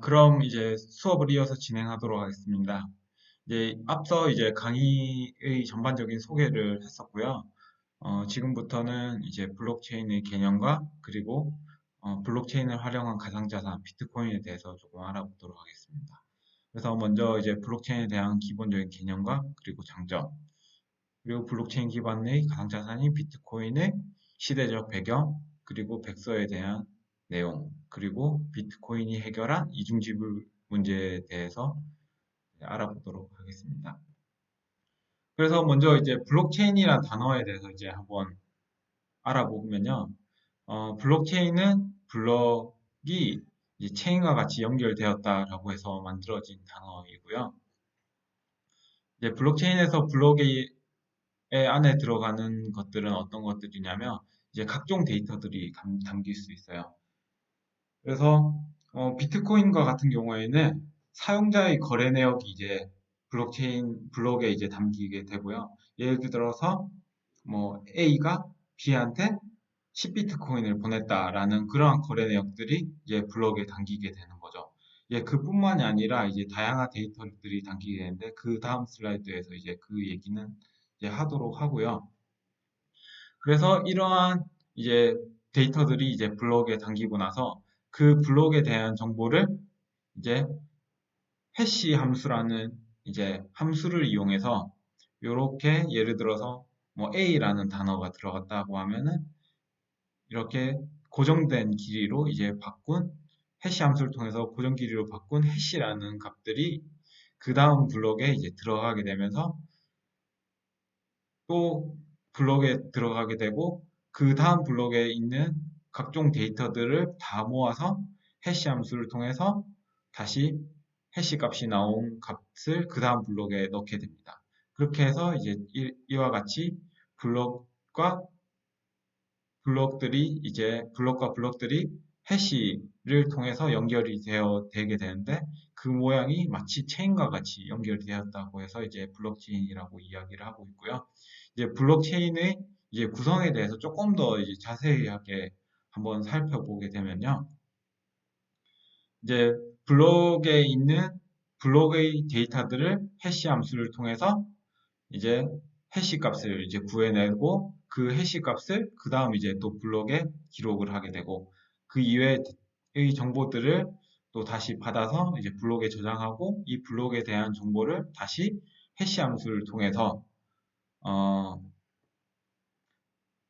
그럼 이제 수업을 이어서 진행하도록 하겠습니다. 이제 앞서 이제 강의의 전반적인 소개를 했었고요. 지금부터는 이제 블록체인의 개념과 그리고 블록체인을 활용한 가상자산 비트코인에 대해서 조금 알아보도록 하겠습니다. 그래서 먼저 이제 블록체인에 대한 기본적인 개념과 그리고 장점, 그리고 블록체인 기반의 가상자산인 비트코인의 시대적 배경, 그리고 백서에 대한 내용, 그리고 비트코인이 해결한 이중지불 문제에 대해서 알아보도록 하겠습니다. 그래서 먼저 이제 블록체인이라는 단어에 대해서 이제 한번 알아보면요. 블록체인은 블록이 이제 체인과 같이 연결되었다라고 해서 만들어진 단어이고요. 이제 블록체인에서 블록의 안에 들어가는 것들은 어떤 것들이냐면 이제 각종 데이터들이 담길 수 있어요. 그래서 비트코인과 같은 경우에는 사용자의 거래 내역이 이제 블록체인 블록에 이제 담기게 되고요. 예를 들어서 뭐 A가 B한테 10비트코인을 보냈다라는 그러한 거래 내역들이 이제 블록에 담기게 되는 거죠. 예, 그뿐만이 아니라 이제 다양한 데이터들이 담기게 되는데 그 다음 슬라이드에서 이제 그 얘기는 이제 하도록 하고요. 그래서 이러한 이제 데이터들이 이제 블록에 담기고 나서 그 블록에 대한 정보를 이제 해시 함수라는 이제 함수를 이용해서 이렇게 예를 들어서 뭐 A라는 단어가 들어갔다고 하면은 이렇게 고정된 길이로 이제 바꾼 해시 함수를 통해서 고정 길이로 바꾼 해시라는 값들이 그 다음 블록에 이제 들어가게 되면서 또 블록에 들어가게 되고 그 다음 블록에 있는 각종 데이터들을 다 모아서 해시 함수를 통해서 다시 해시 값이 나온 값을 그 다음 블록에 넣게 됩니다. 그렇게 해서 이제 이와 같이 블록과 블록과 블록들이 해시를 통해서 연결이 되게 되는데 그 모양이 마치 체인과 같이 연결이 되었다고 해서 이제 블록체인이라고 이야기를 하고 있고요. 이제 블록체인의 이제 구성에 대해서 조금 더 이제 자세하게 한번 살펴보게 되면요. 이제 블록에 있는 블록의 데이터들을 해시 함수를 통해서 이제 해시 값을 이제 구해내고 그 해시 값을 그 다음 이제 또 블록에 기록을 하게 되고 그 이외의 정보들을 또 다시 받아서 이제 블록에 저장하고 이 블록에 대한 정보를 다시 해시 함수를 통해서 어,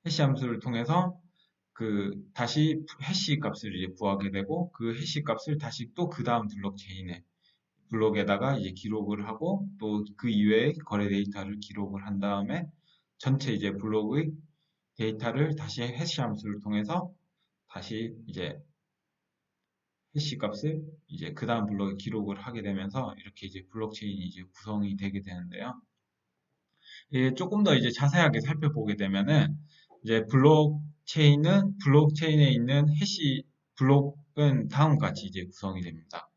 해시 함수를 통해서 그 다시 해시 값을 이제 구하게 되고 그 해시 값을 다시 또 그 다음 블록체인에 블록에다가 이제 기록을 하고 또 그 이외의 거래 데이터를 기록을 한 다음에 전체 이제 블록의 데이터를 다시 해시 함수를 통해서 다시 이제 해시 값을 이제 그 다음 블록에 기록을 하게 되면서 이렇게 이제 블록체인이 이제 구성이 되게 되는데요. 예, 조금 더 이제 자세하게 살펴보게 되면은 이제 블록체인에 있는 해시 블록은 다음과 같이 이제 구성이 됩니다.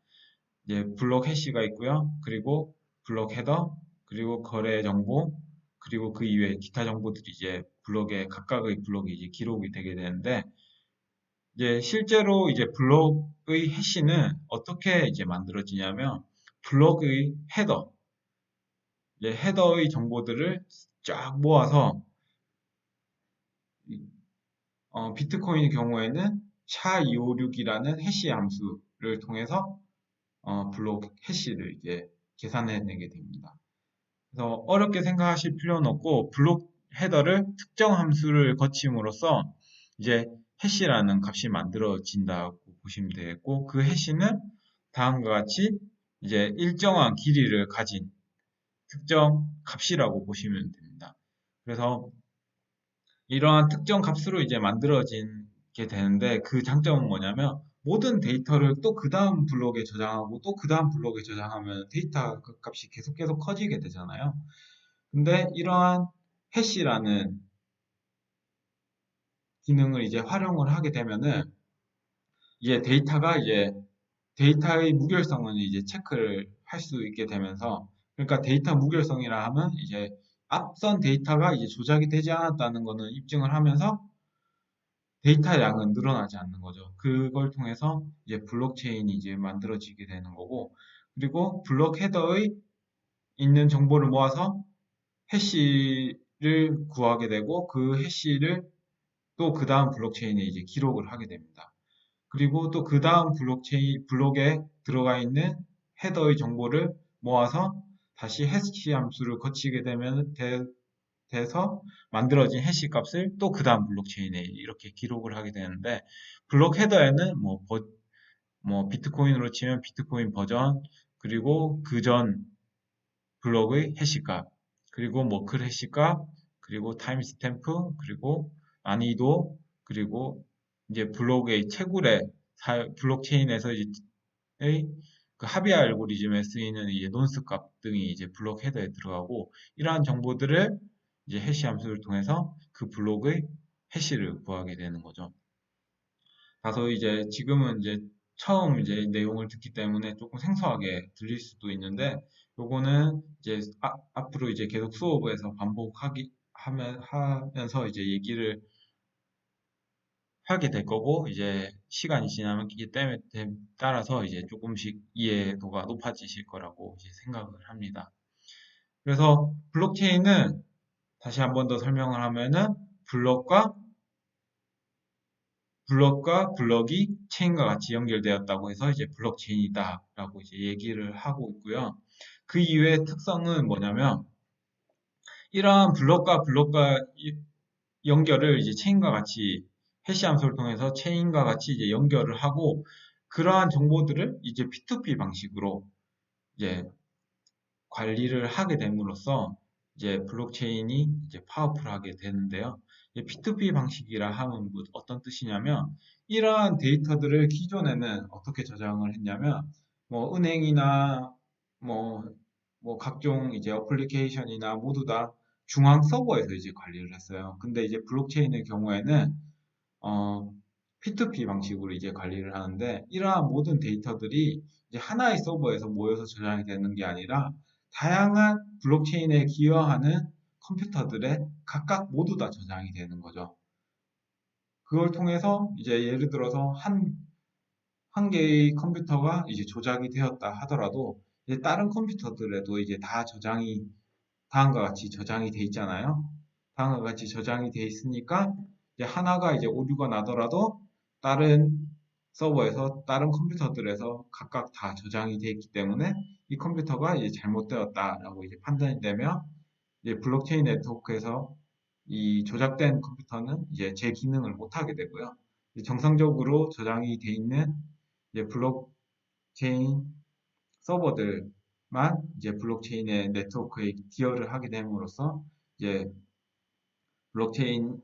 이제 블록 해시가 있고요. 그리고 블록 헤더, 그리고 거래 정보, 그리고 그 이외에 기타 정보들이 이제 블록에 각각의 블록이 이제 기록이 되게 되는데 이제 실제로 이제 블록의 해시는 어떻게 이제 만들어지냐면 블록의 헤더, 이제 헤더의 정보들을 쫙 모아서 비트코인의 경우에는 SHA-256이라는 해시 함수를 통해서 블록 해시를 이제 계산해내게 됩니다. 그래서 어렵게 생각하실 필요는 없고 블록 헤더를 특정 함수를 거침으로써 이제 해시라는 값이 만들어진다고 보시면 되겠고 그 해시는 다음과 같이 이제 일정한 길이를 가진 특정 값이라고 보시면 됩니다. 그래서 이러한 특정 값으로 이제 만들어지게 되는데 그 장점은 뭐냐면 모든 데이터를 또 그 다음 블록에 저장하고 또 그 다음 블록에 저장하면 데이터 값이 계속 커지게 되잖아요. 근데 이러한 해시라는 기능을 이제 활용을 하게 되면은 이제 데이터의 무결성은 이제 체크를 할 수 있게 되면서 그러니까 데이터 무결성이라 하면 이제 앞선 데이터가 이제 조작이 되지 않았다는 거는 입증을 하면서 데이터 양은 늘어나지 않는 거죠. 그걸 통해서 이제 블록체인이 이제 만들어지게 되는 거고, 그리고 블록 헤더의 있는 정보를 모아서 해시를 구하게 되고, 그 해시를 또 그 다음 블록체인에 이제 기록을 하게 됩니다. 그리고 또 그 다음 블록에 들어가 있는 헤더의 정보를 모아서 다시 해시 함수를 거치게 되면 돼서 만들어진 해시 값을 또 그 다음 블록체인에 이렇게 기록을 하게 되는데, 블록 헤더에는 뭐 비트코인으로 치면 비트코인 버전, 그리고 그 전 블록의 해시값, 그리고 머클 해시값, 그리고 타임 스탬프, 그리고 난이도, 그리고 이제 블록의 채굴의 블록체인에서 이제 그 합의 알고리즘에 쓰이는 이제 논스 값 등이 이제 블록 헤더에 들어가고, 이러한 정보들을 이제 해시 함수를 통해서 그 블록의 해시를 구하게 되는 거죠. 다소 이제 지금은 이제 처음 이제 내용을 듣기 때문에 조금 생소하게 들릴 수도 있는데, 요거는 이제 앞으로 이제 계속 수업에서 하면서 이제 얘기를 하게 될 거고, 이제 시간이 지나면 이 때문에 따라서 이제 조금씩 이해도가 높아지실 거라고 이제 생각을 합니다. 그래서 블록체인은 다시 한번 더 설명을 하면은 블록과 블록이 체인과 같이 연결되었다고 해서 이제 블록체인이다라고 이제 얘기를 하고 있고요. 그 이외의 특성은 뭐냐면, 이러한 블록과 연결을 이제 체인과 같이 해시 함수를 통해서 체인과 같이 이제 연결을 하고, 그러한 정보들을 이제 P2P 방식으로 이제 관리를 하게 됨으로써 이제 블록체인이 이제 파워풀하게 되는데요. P2P 방식이라 하면 뭐 어떤 뜻이냐면, 이러한 데이터들을 기존에는 어떻게 저장을 했냐면, 뭐 은행이나 뭐, 뭐 각종 이제 어플리케이션이나 모두 다 중앙 서버에서 이제 관리를 했어요. 근데 이제 블록체인의 경우에는 어, P2P 방식으로 이제 관리를 하는데, 이러한 모든 데이터들이 이제 하나의 서버에서 모여서 저장이 되는 게 아니라 다양한 블록체인에 기여하는 컴퓨터들에 각각 모두 다 저장이 되는 거죠. 그걸 통해서 이제 예를 들어서 한 개의 컴퓨터가 이제 조작이 되었다 하더라도, 이제 다른 컴퓨터들에도 이제 다 다음과 같이 저장이 돼 있잖아요. 다음과 같이 저장이 돼 있으니까 이제 하나가 이제 오류가 나더라도 다른 서버에서 다른 컴퓨터들에서 각각 다 저장이 돼 있기 때문에 이 컴퓨터가 이제 잘못되었다라고 이제 판단이 되면, 이제 블록체인 네트워크에서 이 조작된 컴퓨터는 이제 제 기능을 못 하게 되고요. 정상적으로 저장이 돼 있는 이제 블록체인 서버들만 이제 블록체인의 네트워크에 기여를 하게 됨으로써 이제 블록체인에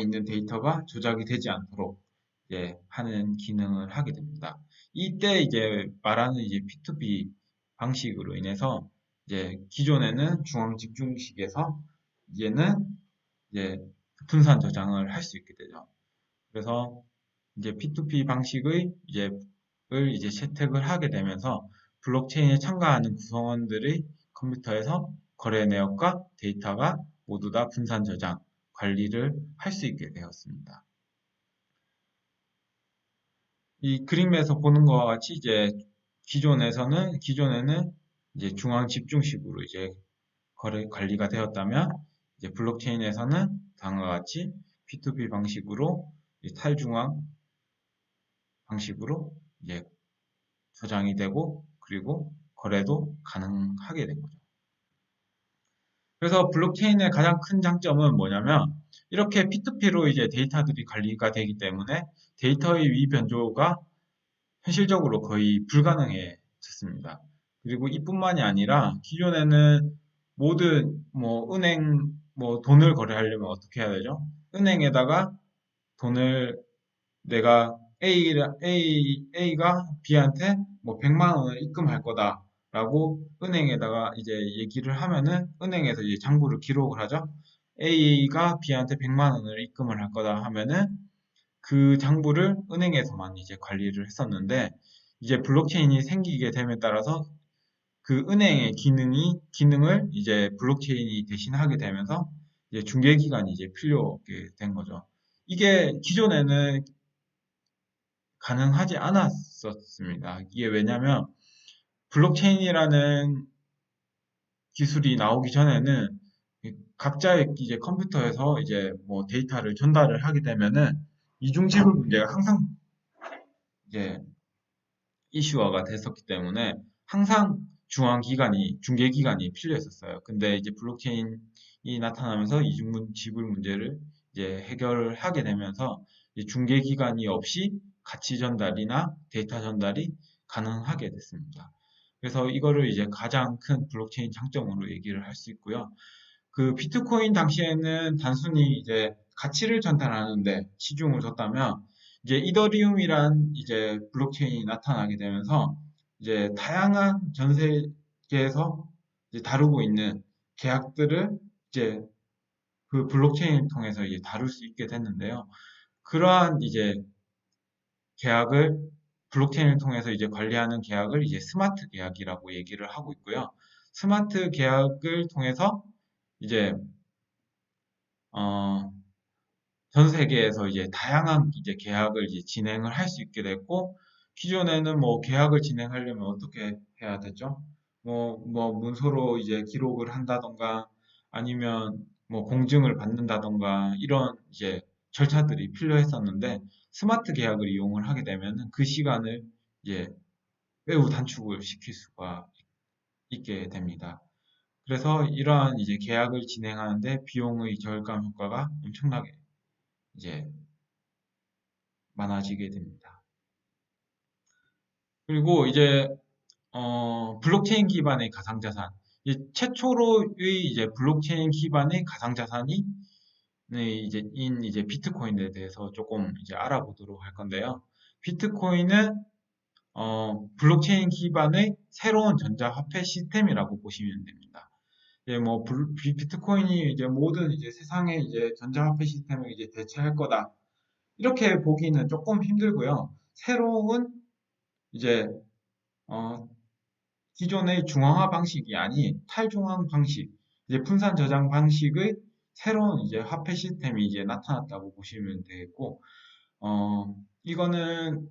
있는 데이터가 조작이 되지 않도록 이제 하는 기능을 하게 됩니다. 이때 이제 말하는 이제 P2P 방식으로 인해서 이제 기존에는 중앙 집중식에서 이제는 이제 분산 저장을 할 수 있게 되죠. 그래서 이제 P2P 방식의 이제 채택을 하게 되면서 블록체인에 참가하는 구성원들의 컴퓨터에서 거래 내역과 데이터가 모두 다 분산 저장, 관리를 할 수 있게 되었습니다. 이 그림에서 보는 것과 같이 이제 기존에는 이제 중앙 집중식으로 이제 관리가 되었다면, 이제 블록체인에서는 다음과 같이 P2P 방식으로 탈중앙 방식으로 이제 저장이 되고, 그리고 거래도 가능하게 된 거죠. 그래서 블록체인의 가장 큰 장점은 뭐냐면, 이렇게 P2P로 이제 데이터들이 관리가 되기 때문에 데이터의 위 변조가 현실적으로 거의 불가능해졌습니다. 그리고 이뿐만이 아니라 기존에는 모든 뭐 은행 뭐 돈을 거래하려면 어떻게 해야 되죠? 은행에다가 돈을 내가 A가 B한테 뭐 100만 원을 입금할 거다라고 은행에다가 이제 얘기를 하면은, 은행에서 이제 장부를 기록을 하죠. A가 B한테 100만 원을 입금을 할 거다 하면은 그 장부를 은행에서만 이제 관리를 했었는데, 이제 블록체인이 생기게 됨에 따라서 그 은행의 기능을 이제 블록체인이 대신하게 되면서 이제 중개기관이 이제 필요하게 된 거죠. 이게 기존에는 가능하지 않았었습니다. 이게 왜냐면 블록체인이라는 기술이 나오기 전에는 각자의 이제 컴퓨터에서 이제 뭐 데이터를 전달을 하게 되면은 이중지불 문제가 항상 이제 이슈화가 됐었기 때문에 항상 중개기관이 필요했었어요. 근데 이제 블록체인이 나타나면서 이중 지불 문제를 이제 해결을 하게 되면서 이제 중개기관이 없이 가치 전달이나 데이터 전달이 가능하게 됐습니다. 그래서 이거를 이제 가장 큰 블록체인 장점으로 얘기를 할 수 있고요. 그 비트코인 당시에는 단순히 이제 가치를 전달하는데 치중을 뒀다면 이제 이더리움이란 이제 블록체인이 나타나게 되면서 이제 다양한 전 세계에서 이제 다루고 있는 계약들을 이제 그 블록체인을 통해서 이제 다룰 수 있게 됐는데요. 그러한 이제 계약을 블록체인을 통해서 이제 관리하는 계약을 이제 스마트 계약이라고 얘기를 하고 있고요. 스마트 계약을 통해서 이제 어, 전 세계에서 이제 다양한 이제 계약을 이제 진행을 할 수 있게 됐고, 기존에는 뭐 계약을 진행하려면 어떻게 해야 되죠? 뭐 문서로 이제 기록을 한다던가 아니면 뭐 공증을 받는다던가 이런 이제 절차들이 필요했었는데 스마트 계약을 이용을 하게 되면은 그 시간을 이제 매우 단축을 시킬 수가 있게 됩니다. 그래서 이러한 이제 계약을 진행하는데 비용의 절감 효과가 엄청나게 이제 많아지게 됩니다. 그리고 이제 블록체인 기반의 가상자산. 최초로의 이제 블록체인 기반의 가상자산이 네, 이제 비트코인에 대해서 조금 이제 알아보도록 할 건데요. 비트코인은 블록체인 기반의 새로운 전자화폐 시스템이라고 보시면 됩니다. 뭐 비트코인이 이제 모든 이제 세상의 이제 전자화폐 시스템을 이제 대체할 거다. 이렇게 보기는 조금 힘들고요. 새로운 이제 어, 기존의 중앙화 방식이 아닌 탈중앙 방식, 이제 분산 저장 방식의 새로운 이제 화폐 시스템이 이제 나타났다고 보시면 되겠고, 이거는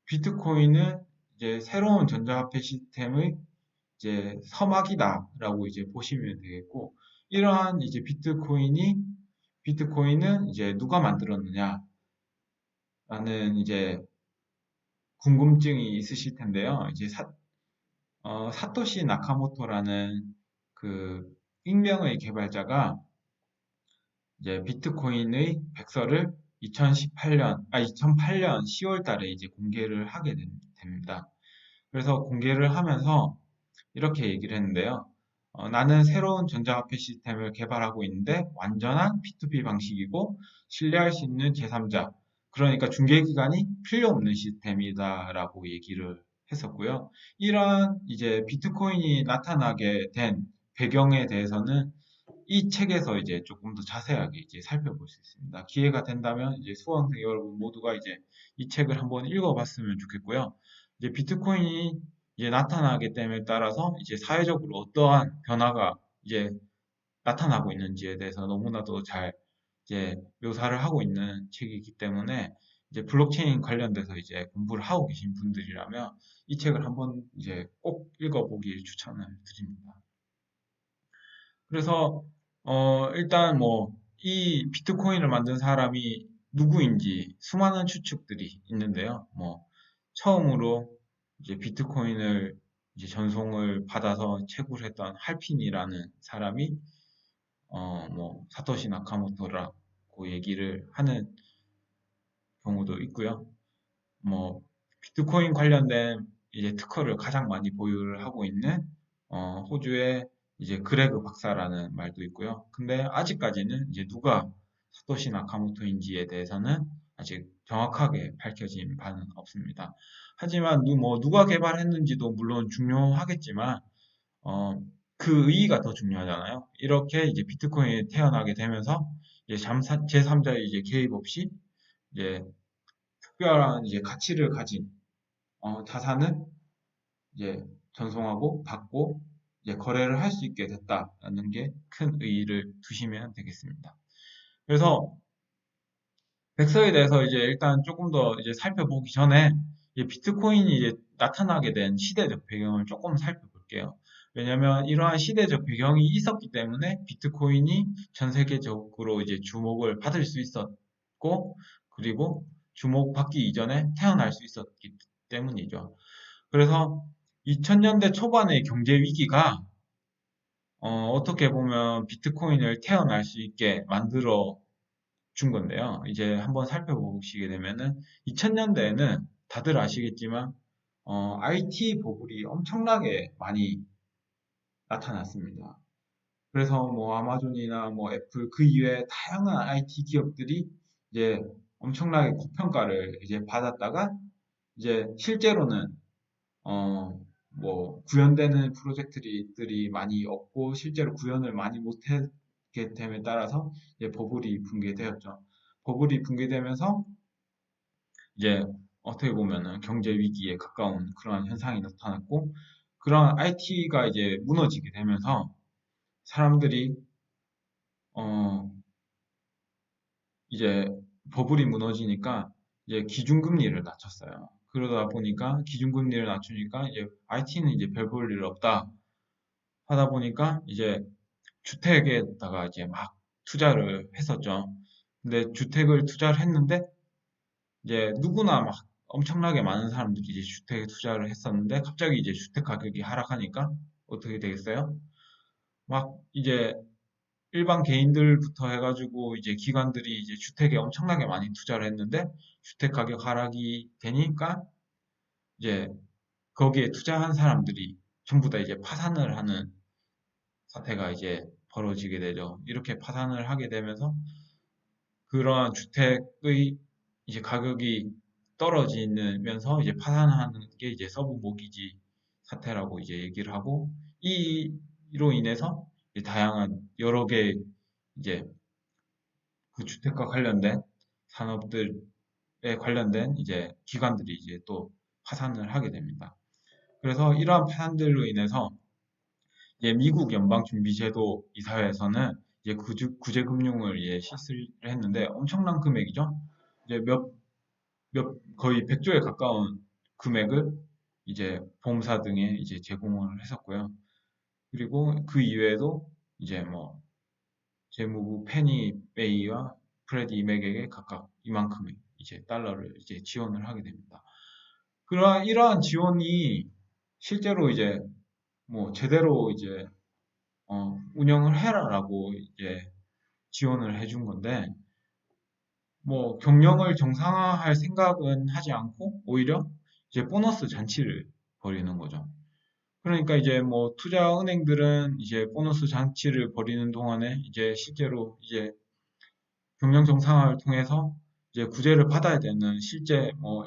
비트코인은 이제 새로운 전자화폐 시스템의 이제 서막이다라고 이제 보시면 되겠고, 이러한 이제 비트코인은 이제 누가 만들었느냐라는 이제 궁금증이 있으실 텐데요. 이제 사토시 나카모토라는 그 익명의 개발자가 이제 비트코인의 백서를 2008년 10월 달에 이제 공개를 하게 됩니다. 그래서 공개를 하면서 이렇게 얘기를 했는데요. 나는 새로운 전자화폐 시스템을 개발하고 있는데 완전한 P2P 방식이고 신뢰할 수 있는 제3자, 그러니까 중개기관이 필요 없는 시스템이다라고 얘기를 했었고요. 이러한 이제 비트코인이 나타나게 된 배경에 대해서는 이 책에서 이제 조금 더 자세하게 이제 살펴볼 수 있습니다. 기회가 된다면 이제 수강생 여러분 모두가 이제 이 책을 한번 읽어봤으면 좋겠고요. 이제 비트코인이 이제 나타나게 됨에 따라서 이제 사회적으로 어떠한 변화가 이제 나타나고 있는지에 대해서 너무나도 잘 이제 묘사를 하고 있는 책이기 때문에 이제 블록체인 관련돼서 이제 공부를 하고 계신 분들이라면 이 책을 한번 이제 꼭 읽어보길 추천을 드립니다. 그래서 일단 뭐 이 비트코인을 만든 사람이 누구인지 수많은 추측들이 있는데요. 뭐 처음으로 이제 비트코인을 이제 전송을 받아서 채굴했던 할핀이라는 사람이 뭐 사토시 나카모토라고 얘기를 하는 경우도 있고요. 뭐 비트코인 관련된 이제 특허를 가장 많이 보유를 하고 있는 호주의 이제 그레그 박사라는 말도 있고요. 근데 아직까지는 이제 누가 사토시 나카모토인지에 대해서는 아직 정확하게 밝혀진 바는 없습니다. 하지만 누가 개발했는지도 물론 중요하겠지만 어, 그 의의가 더 중요하잖아요. 이렇게 이제 비트코인이 태어나게 되면서 이제 제3자의 이제 개입 없이 이제 특별한 이제 가치를 가진 자산을 이제 전송하고 받고 이제 거래를 할 수 있게 됐다라는 게 큰 의의를 두시면 되겠습니다. 그래서 백서에 대해서 이제 일단 조금 더 이제 살펴보기 전에 이제 비트코인이 이제 나타나게 된 시대적 배경을 조금 살펴볼게요. 왜냐하면 이러한 시대적 배경이 있었기 때문에 비트코인이 전 세계적으로 이제 주목을 받을 수 있었고, 그리고 주목받기 이전에 태어날 수 있었기 때문이죠. 그래서 2000년대 초반의 경제 위기가 어떻게 보면 비트코인을 태어날 수 있게 만들어 준 건데요. 이제 한번 살펴보시게 되면은 2000년대에는 다들 아시겠지만 IT 버블이 엄청나게 많이 나타났습니다. 그래서 뭐 아마존이나 뭐 애플 그 이외에 다양한 IT 기업들이 이제 엄청나게 고평가를 이제 받았다가 이제 실제로는 어, 뭐, 구현되는 프로젝트들이 많이 없고, 실제로 구현을 많이 못했게 됨에 따라서, 이제 버블이 붕괴되었죠. 버블이 붕괴되면서, 이제 어떻게 보면은 경제 위기에 가까운 그러한 현상이 나타났고, 그런 IT가 이제 무너지게 되면서, 사람들이, 어, 이제 버블이 무너지니까, 이제 기준금리를 낮췄어요. 그러다 보니까 기준금리를 낮추니까 이제 IT는 이제 별 볼 일 없다 하다 보니까 이제 주택에다가 이제 막 투자를 했었죠. 근데 주택을 투자를 했는데 이제 누구나 막 엄청나게 많은 사람들이 이제 주택에 투자를 했었는데 갑자기 이제 주택 가격이 하락하니까 어떻게 되겠어요? 막 이제 일반 개인들부터 해가지고 이제 기관들이 이제 주택에 엄청나게 많이 투자를 했는데 주택 가격 하락이 되니까 이제 거기에 투자한 사람들이 전부 다 이제 파산을 하는 사태가 이제 벌어지게 되죠. 이렇게 파산을 하게 되면서 그러한 주택의 이제 가격이 떨어지면서 이제 파산하는 게 이제 서부 모기지 사태라고 이제 얘기를 하고 이로 인해서 이제 다양한 여러 개 이제 그 주택과 관련된 산업들에 관련된 이제 기관들이 이제 또 파산을 하게 됩니다. 그래서 이러한 파산들로 인해서 이제 미국 연방준비제도 이사회에서는 이제 구제금융을 이제 실시를 했는데 엄청난 금액이죠. 이제 거의 100조에 가까운 금액을 이제 보험사 등에 이제 제공을 했었고요. 그리고 그 이외에도 이제 뭐 재무부 페니 메이와 프레디 맥에게 각각 이만큼의 이제 달러를 이제 지원을 하게 됩니다. 이러한 지원이 실제로 이제 뭐 제대로 이제 운영을 해라라고 이제 지원을 해준 건데, 뭐 경영을 정상화할 생각은 하지 않고 오히려 이제 보너스 잔치를 벌이는 거죠. 그러니까 이제 뭐 투자 은행들은 이제 보너스 잔치를 벌이는 동안에 이제 실제로 이제 경영 정상화를 통해서 이제 구제를 받아야 되는 실제 뭐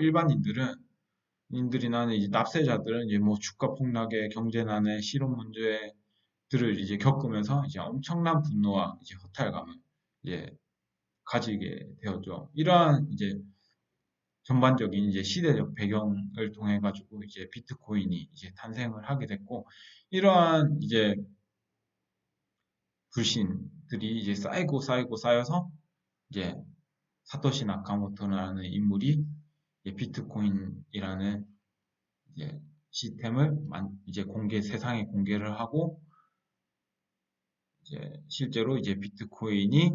인들이나 이제 납세자들은 이제 뭐 주가 폭락에 경제난에 실업 문제들을 이제 겪으면서 이제 엄청난 분노와 이제 허탈감을 이제 가지게 되었죠. 이러한 이제 전반적인 이제 시대적 배경을 통해 가지고 이제 비트코인이 이제 탄생을 하게 됐고, 이러한 이제 불신들이 이제 쌓이고 쌓여서 이제 사토시 나카모토라는 인물이 이제 비트코인이라는 이제 시스템을 이제 세상에 공개를 하고, 이제 실제로 이제 비트코인이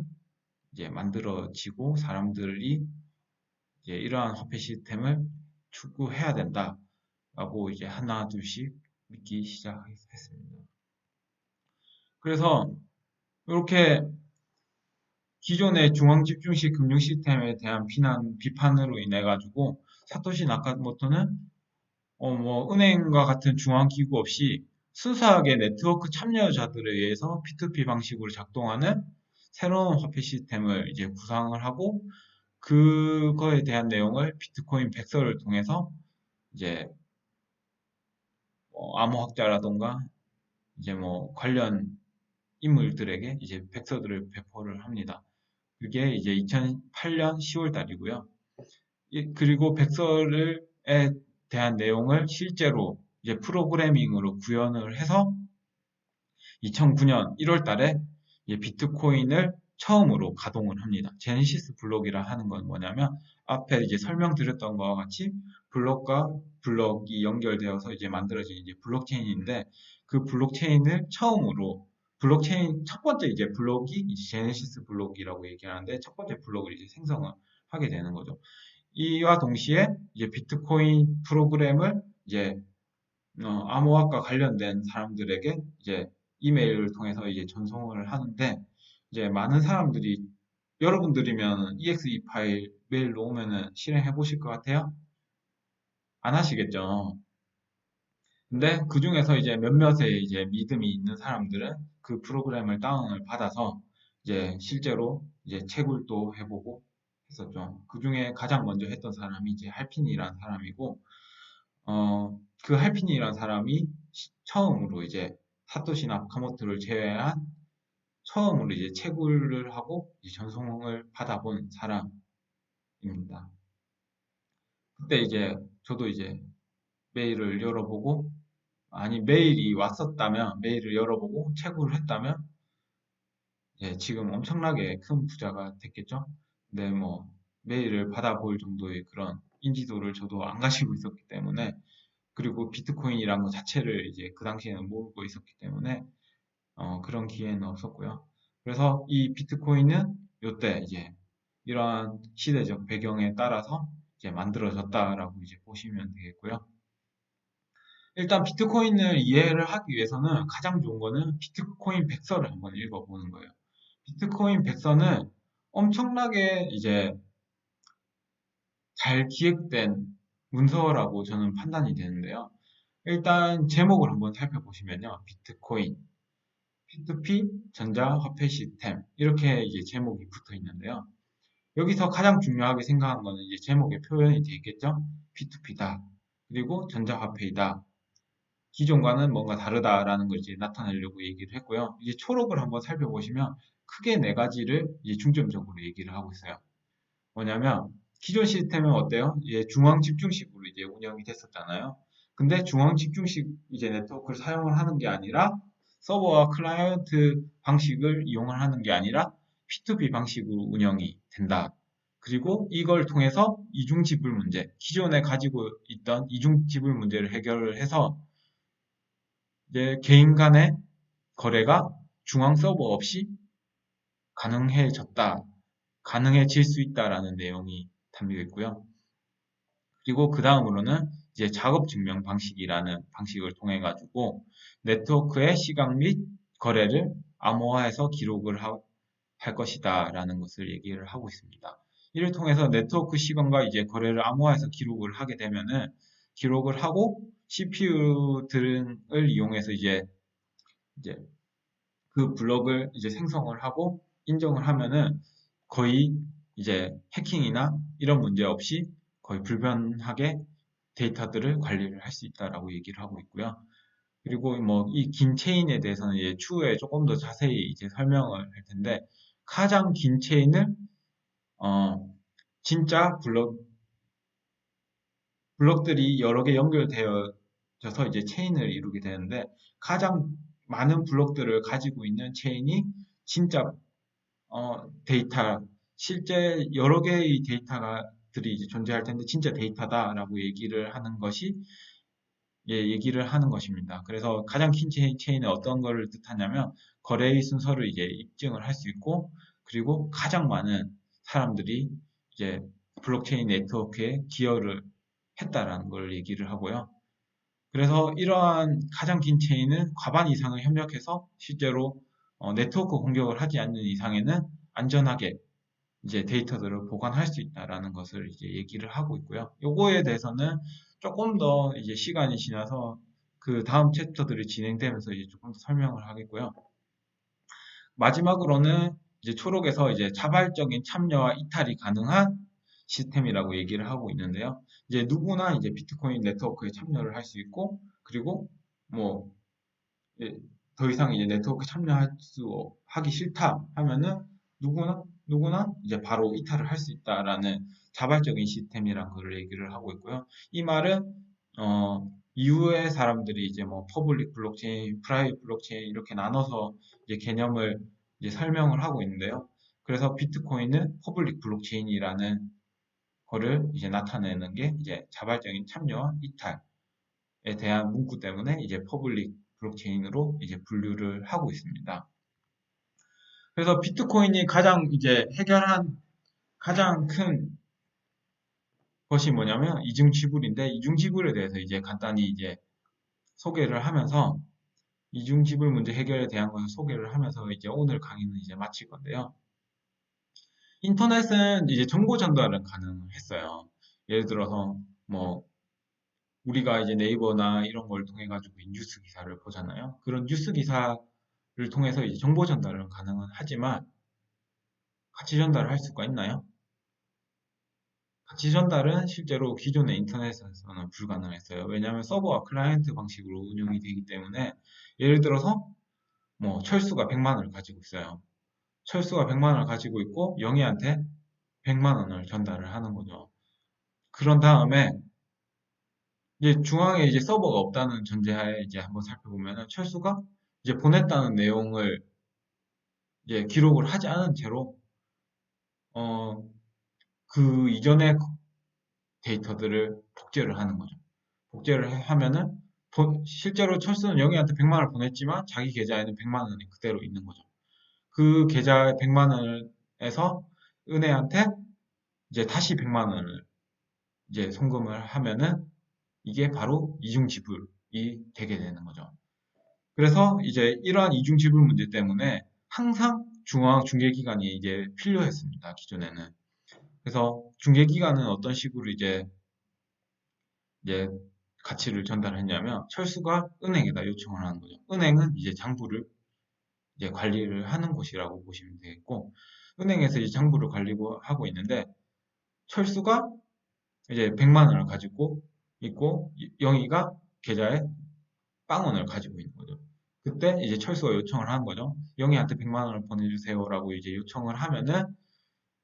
이제 만들어지고 사람들이 이제 이러한 화폐 시스템을 추구해야 된다라고 이제 하나 둘씩 믿기 시작했습니다. 그래서 이렇게 기존의 중앙 집중식 금융 시스템에 대한 비판으로 인해 가지고 사토시 나카모토는 뭐 은행과 같은 중앙 기구 없이 순수하게 네트워크 참여자들에 의해서 P2P 방식으로 작동하는 새로운 화폐 시스템을 이제 구상을 하고, 그거에 대한 내용을 비트코인 백서를 통해서 이제 암호학자라던가 이제 뭐 관련 인물들에게 이제 백서들을 배포를 합니다. 그게 이제 2008년 10월 달이고요. 그리고 백서에 대한 내용을 실제로 이제 프로그래밍으로 구현을 해서 2009년 1월 달에 비트코인을 처음으로 가동을 합니다. 제네시스 블록이라 하는 건 뭐냐면 앞에 이제 설명드렸던 것과 같이 블록과 블록이 연결되어서 이제 만들어진 이제 블록체인인데 그 블록체인을 처음으로 블록체인 첫 번째 이제 블록이 이제 제네시스 블록이라고 얘기하는데 첫 번째 블록을 이제 생성을 하게 되는 거죠. 이와 동시에 이제 비트코인 프로그램을 이제 암호화과 관련된 사람들에게 이제 이메일을 통해서 이제 전송을 하는데 이제 많은 사람들이 여러분들이면 EXE 파일 메일로 오면은 실행해 보실 것 같아요? 안 하시겠죠? 근데 그 중에서 이제 몇몇의 이제 믿음이 있는 사람들은 그 프로그램을 다운을 받아서 이제 실제로 이제 채굴도 해보고 했었죠. 그 중에 가장 먼저 했던 사람이 이제 할핀이라는 사람이고, 그 할핀이라는 사람이 처음으로 이제 사토시 나카모토를 제외한 처음으로 이제 채굴을 하고 이제 전송을 받아본 사람입니다. 그때 이제 저도 이제 메일을 열어보고 아니 메일이 왔었다면 메일을 열어보고 채굴을 했다면 지금 엄청나게 큰 부자가 됐겠죠. 근데 뭐 메일을 받아볼 정도의 그런 인지도를 저도 안 가지고 있었기 때문에 그리고 비트코인이란 것 자체를 이제 그 당시에는 모르고 있었기 때문에 그런 기회는 없었고요. 그래서 이 비트코인은 요때 이제 이러한 시대적 배경에 따라서 이제 만들어졌다라고 이제 보시면 되겠고요. 일단 비트코인을 이해를 하기 위해서는 가장 좋은 거는 비트코인 백서를 한번 읽어보는 거예요. 비트코인 백서는 엄청나게 이제 잘 기획된 문서라고 저는 판단이 되는데요. 일단 제목을 한번 살펴보시면요. 비트코인, P2P, 전자화폐 시스템 이렇게 이제 제목이 붙어 있는데요. 여기서 가장 중요하게 생각한 거는 이제 제목에 표현이 되어 있겠죠. P2P다. 그리고 전자화폐이다. 기존과는 뭔가 다르다라는 걸 이제 나타내려고 얘기를 했고요. 이제 초록을 한번 살펴보시면 크게 네 가지를 이제 중점적으로 얘기를 하고 있어요. 뭐냐면 기존 시스템은 어때요? 이제 중앙 집중식으로 이제 운영이 됐었잖아요. 근데 중앙 집중식 이제 네트워크를 사용을 하는 게 아니라 서버와 클라이언트 방식을 이용을 하는 게 아니라 P2P 방식으로 운영이 된다. 그리고 이걸 통해서 이중 지불 문제, 기존에 가지고 있던 이중 지불 문제를 해결을 해서 이제 개인 간의 거래가 중앙 서버 없이 가능해졌다. 가능해질 수 있다라는 내용이 담겨 있고요. 그리고 그 다음으로는 이제 작업 증명 방식이라는 방식을 통해 가지고 네트워크의 시각 및 거래를 암호화해서 기록을 할 것이다라는 것을 얘기를 하고 있습니다. 이를 통해서 네트워크 시간과 이제 거래를 암호화해서 기록을 하게 되면은 기록을 하고 CPU들을 이용해서 이제 그 블럭을 이제 생성을 하고 인정을 하면은 거의 이제 해킹이나 이런 문제 없이 거의 불변하게 데이터들을 관리를 할 수 있다라고 얘기를 하고 있고요. 그리고 뭐 이 긴 체인에 대해서는 이제 추후에 조금 더 자세히 이제 설명을 할 텐데 가장 긴 체인을 어 진짜 블럭들이 여러 개 연결되어져서 이제 체인을 이루게 되는데 가장 많은 블럭들을 가지고 있는 체인이 진짜 데이터, 실제 여러 개의 데이터들이 이제 존재할 텐데 진짜 데이터다라고 얘기를 하는 것이 얘기를 하는 것입니다. 그래서 가장 긴 체인은 어떤 거를 뜻하냐면 거래의 순서를 이제 입증을 할 수 있고 그리고 가장 많은 사람들이 이제 블록체인 네트워크에 기여를 했다라는 걸 얘기를 하고요. 그래서 이러한 가장 긴 체인은 과반 이상을 협력해서 실제로 네트워크 공격을 하지 않는 이상에는 안전하게 이제 데이터들을 보관할 수 있다라는 것을 이제 얘기를 하고 있고요. 요거에 대해서는 조금 더 이제 시간이 지나서 그 다음 챕터들이 진행되면서 이제 조금 더 설명을 하겠고요. 마지막으로는 이제 초록에서 이제 자발적인 참여와 이탈이 가능한 시스템이라고 얘기를 하고 있는데요. 이제 누구나 이제 비트코인 네트워크에 참여를 할 수 있고, 그리고 뭐, 예, 더 이상 이제 네트워크 하기 싫다 하면은 누구나 이제 바로 이탈을 할 수 있다라는 자발적인 시스템이란 걸 얘기를 하고 있고요. 이 말은, 이후에 사람들이 이제 뭐 퍼블릭 블록체인, 프라이빗 블록체인 이렇게 나눠서 이제 개념을 이제 설명을 하고 있는데요. 그래서 비트코인은 퍼블릭 블록체인이라는 거를 이제 나타내는 게 이제 자발적인 참여와 이탈에 대한 문구 때문에 이제 퍼블릭 블록체인으로 이제 분류를 하고 있습니다. 그래서 비트코인이 가장 이제 해결한 가장 큰 것이 뭐냐면 이중지불인데, 이중지불에 대해서 이제 간단히 이제 소개를 하면서, 이중지불 문제 해결에 대한 것을 소개를 하면서 이제 오늘 강의는 이제 마칠 건데요. 인터넷은 이제 정보 전달은 가능했어요. 예를 들어서 뭐 우리가 이제 네이버나 이런 걸 통해 가지고 뉴스 기사를 보잖아요. 그런 뉴스 기사를 통해서 이제 정보 전달은 가능은 하지만 가치 전달을 할 수가 있나요? 가치 전달은 실제로 기존의 인터넷에서는 불가능했어요. 왜냐하면 서버와 클라이언트 방식으로 운영이 되기 때문에, 예를 들어서 뭐 철수가 100만 원을 가지고 있어요. 철수가 100만 원을 가지고 있고 영희한테 100만 원을 전달을 하는 거죠. 그런 다음에 이제 중앙에 이제 서버가 없다는 전제하에 이제 한번 살펴보면은, 철수가 이제 보냈다는 내용을 이제 기록을 하지 않은 채로 어, 그 이전의 데이터들을 복제를 하는 거죠. 복제를 하면은 실제로 철수는 영희한테 100만 원을 보냈지만 자기 계좌에는 100만 원이 그대로 있는 거죠. 그 계좌에 100만 원에서 은혜한테 이제 다시 100만 원을 이제 송금을 하면은 이게 바로 이중 지불이 되게 되는 거죠. 그래서 이제 이러한 이중 지불 문제 때문에 항상 중앙 중개기관이 이제 필요했습니다. 기존에는. 그래서 중개기관은 어떤 식으로 이제 가치를 전달했냐면, 철수가 은행에다 요청을 하는 거죠. 은행은 이제 장부를 이제 관리를 하는 곳이라고 보시면 되겠고, 은행에서 이제 장부를 관리하고 있는데, 철수가 이제 100만 원을 가지고 있고 영희가 계좌에 0원을 가지고 있는 거죠. 그때 이제 철수가 요청을 하는 거죠. 영희한테 100만 원을 보내주세요라고 이제 요청을 하면은,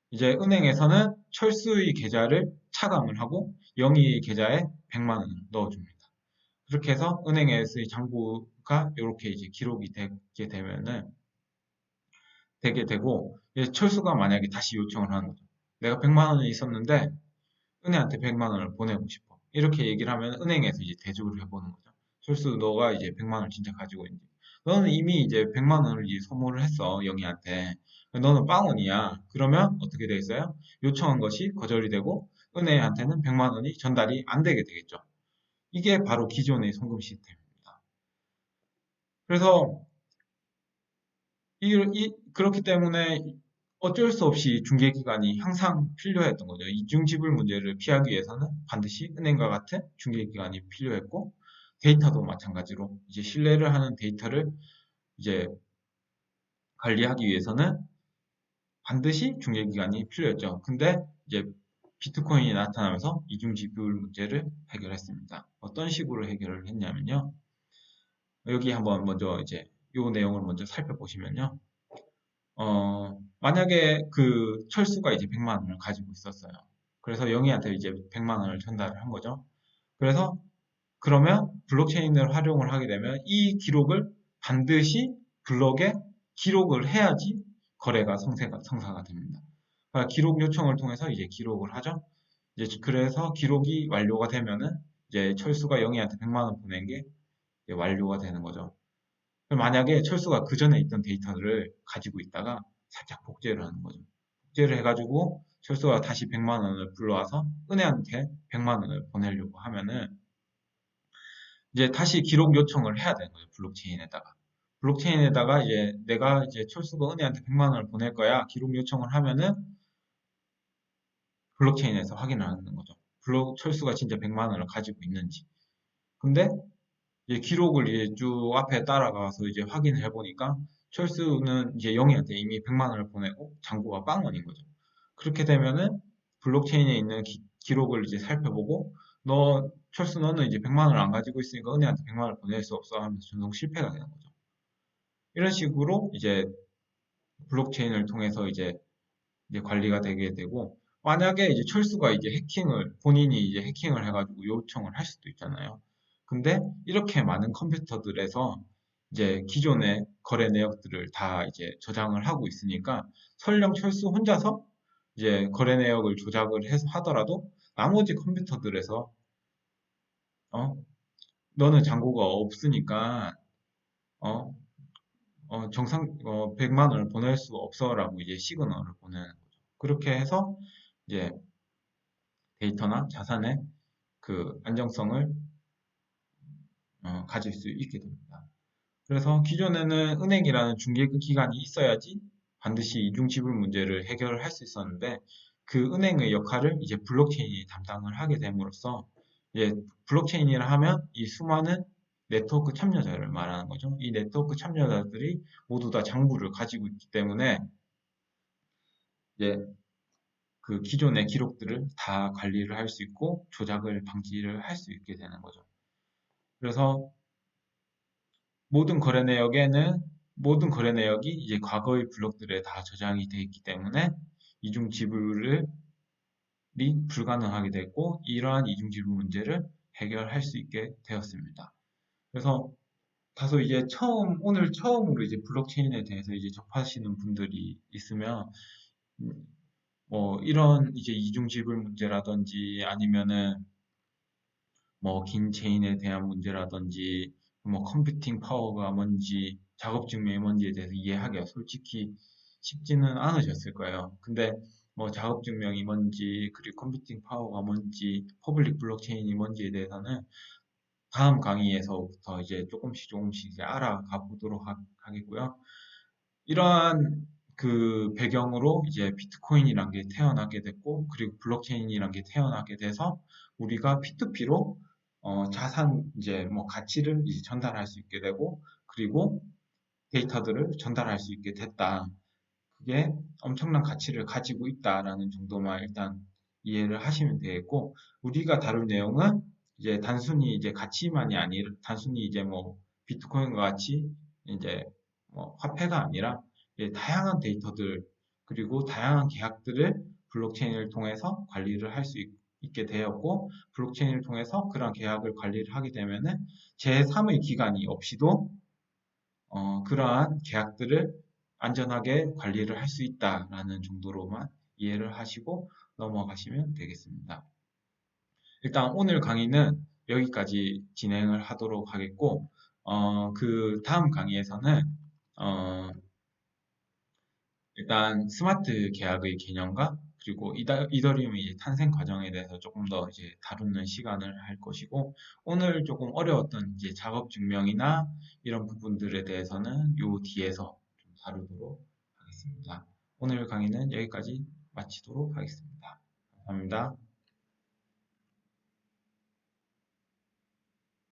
이제 은행에서는 철수의 계좌를 차감을 하고 영희의 계좌에 100만 원을 넣어줍니다. 그렇게 해서 은행에서의 장부가 이렇게 이제 기록이 되게 되고, 이제 철수가 만약에 다시 요청을 하는 거죠. 내가 100만 원이 있었는데 은행한테 100만 원을 보내고 싶어. 이렇게 얘기를 하면 은행에서 이제 대조를 해보는 거죠. 철수, 너가 이제 100만 원을 진짜 가지고 있는지. 너는 이미 이제 100만 원을 이제 소모를 했어, 영희한테. 너는 빵원이야. 그러면 어떻게 되겠어요? 요청한 것이 거절이 되고 은행한테는 100만 원이 전달이 안 되게 되겠죠. 이게 바로 기존의 송금 시스템입니다. 그래서 그렇기 때문에 어쩔 수 없이 중개기관이 항상 필요했던 거죠. 이중지불 문제를 피하기 위해서는 반드시 은행과 같은 중개기관이 필요했고, 데이터도 마찬가지로 이제 신뢰를 하는 데이터를 이제 관리하기 위해서는 반드시 중개기관이 필요했죠. 근데 이제 비트코인이 나타나면서 이중지불 문제를 해결했습니다. 어떤 식으로 해결을 했냐면요. 여기 한번 먼저 이제 이 내용을 먼저 살펴보시면요. 만약에 그 철수가 이제 100만 원을 가지고 있었어요. 그래서 영희한테 이제 100만 원을 전달을 한 거죠. 그래서 그러면 블록체인을 활용을 하게 되면 이 기록을 반드시 블록에 기록을 해야지 거래가 성사가 됩니다. 그러니까 기록 요청을 통해서 이제 기록을 하죠. 이제 그래서 기록이 완료가 되면은 이제 철수가 영희한테 100만 원 보낸 게 이제 완료가 되는 거죠. 만약에 철수가 그 전에 있던 데이터를 가지고 있다가 살짝 복제를 하는 거죠. 복제를 해가지고 철수가 다시 100만 원을 불러와서 은혜한테 100만 원을 보내려고 하면은 이제 다시 기록 요청을 해야 되는 거죠. 블록체인에다가. 블록체인에다가 이제 내가 이제 철수가 은혜한테 100만 원을 보낼 거야. 기록 요청을 하면은 블록체인에서 확인을 하는 거죠. 철수가 진짜 100만 원을 가지고 있는지. 근데 이제 기록을 이제 쭉 앞에 따라가서 이제 확인을 해보니까 철수는 이제 영희한테 이미 100만 원을 보내고 잔고가 0원인 거죠. 그렇게 되면은 블록체인에 있는 기록을 이제 살펴보고, 철수 너는 이제 100만 원을 안 가지고 있으니까 은혜한테 100만 원을 보낼 수 없어 하면서 전송 실패가 되는 거죠. 이런 식으로 이제 블록체인을 통해서 이제 관리가 되게 되고, 만약에 이제 철수가 이제 본인이 이제 해킹을 해가지고 요청을 할 수도 있잖아요. 근데 이렇게 많은 컴퓨터들에서 이제 기존의 거래 내역들을 다 이제 저장을 하고 있으니까 설령 철수 혼자서 이제 거래 내역을 조작을 해서 하더라도 나머지 컴퓨터들에서 어 너는 잔고가 없으니까 어 정상 100만 원을 보낼 수 없어라고 이제 시그널을 보내는 거죠. 그렇게 해서 이제 데이터나 자산의 그 안정성을 가질 수 있게 됩니다. 그래서 기존에는 은행이라는 중개기관이 있어야지 반드시 이중지불 문제를 해결을 할 수 있었는데 그 은행의 역할을 이제 블록체인이 담당을 하게 됨으로써 이제 블록체인이라 하면 이 수많은 네트워크 참여자를 말하는 거죠. 이 네트워크 참여자들이 모두 다 장부를 가지고 있기 때문에 이제 그 기존의 기록들을 다 관리를 할 수 있고 조작을 방지를 할 수 있게 되는 거죠. 그래서 모든 거래 내역에는 모든 거래 내역이 이제 과거의 블록들에 다 저장이 되어 있기 때문에 이중 지불이 불가능하게 됐고 이러한 이중 지불 문제를 해결할 수 있게 되었습니다. 그래서 다소 이제 오늘 처음으로 이제 블록체인에 대해서 이제 접하시는 분들이 있으면 뭐 이런 이제 이중 지불 문제라든지 아니면은 뭐 긴 체인에 대한 문제라든지 뭐 컴퓨팅 파워가 뭔지 작업 증명이 뭔지에 대해서 이해하기가 솔직히 쉽지는 않으셨을 거예요. 근데 뭐 작업 증명이 뭔지 그리고 컴퓨팅 파워가 뭔지 퍼블릭 블록체인이 뭔지에 대해서는 다음 강의에서부터 이제 조금씩 이제 알아가 보도록 하겠고요. 이러한 그 배경으로 이제 비트코인이란 게 태어나게 됐고, 그리고 블록체인이란 게 태어나게 돼서 우리가 P2P로 자산 이제 뭐 가치를 이제 전달할 수 있게 되고, 그리고 데이터들을 전달할 수 있게 됐다. 그게 엄청난 가치를 가지고 있다라는 정도만 일단 이해를 하시면 되겠고, 우리가 다룰 내용은 이제 단순히 이제 가치만이 아니라, 단순히 이제 뭐 비트코인과 같이 이제 뭐 화폐가 아니라 이제 다양한 데이터들, 그리고 다양한 계약들을 블록체인을 통해서 관리를 할 수 있게 되었고, 블록체인을 통해서 그런 계약을 관리를 하게 되면은 제3의 기관이 없이도 그러한 계약들을 안전하게 관리를 할 수 있다라는 정도로만 이해를 하시고 넘어가시면 되겠습니다. 일단 오늘 강의는 여기까지 진행을 하도록 하겠고, 그 다음 강의에서는 어, 일단 스마트 계약의 개념과 그리고 이더리움의 이제 탄생 과정에 대해서 조금 더 이제 다루는 시간을 할 것이고, 오늘 조금 어려웠던 이제 작업 증명이나 이런 부분들에 대해서는 요 뒤에서 좀 다루도록 하겠습니다. 오늘 강의는 여기까지 마치도록 하겠습니다. 감사합니다.